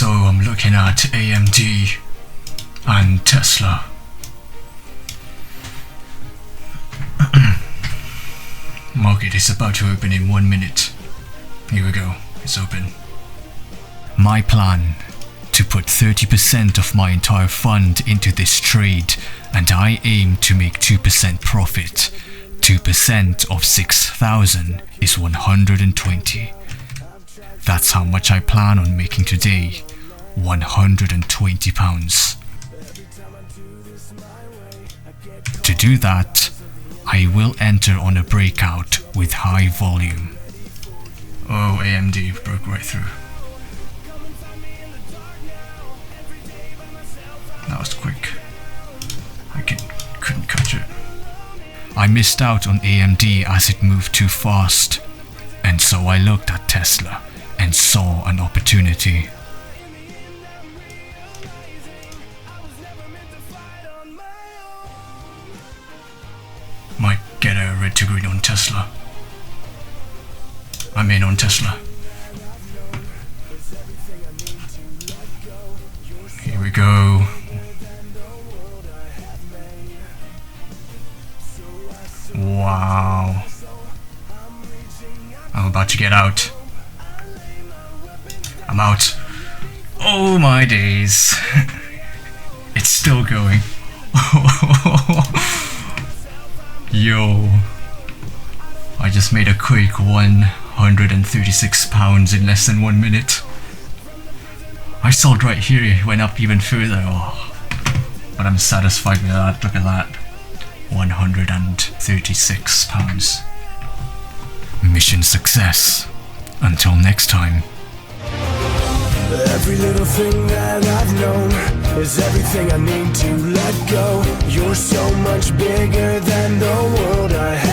So I'm looking at AMD and Tesla. Market is about to open in 1 minute. Here we go, it's open. My plan: to put 30% of my entire fund into this trade, and I aim to make 2% profit. 2% of 6,000 is 120. That's how much I plan on making today. £120. To do that, I will enter on a breakout with high volume. Oh, AMD broke right through. That was quick. I couldn't catch it. I missed out on AMD as it moved too fast, and so I looked at Tesla and saw an opportunity. Might get a red to green on Tesla. I'm in on Tesla. Here we go. Wow. I'm about to get out. I'm out. Oh my days. It's still going. Yo. I just made a quick £136 in less than 1 minute. I sold right here, it went up even further. Oh. But I'm satisfied with that, look at that. £136. Mission success. Until next time. Every little thing that I've known is everything I need to let go. You're so much bigger than the world I have.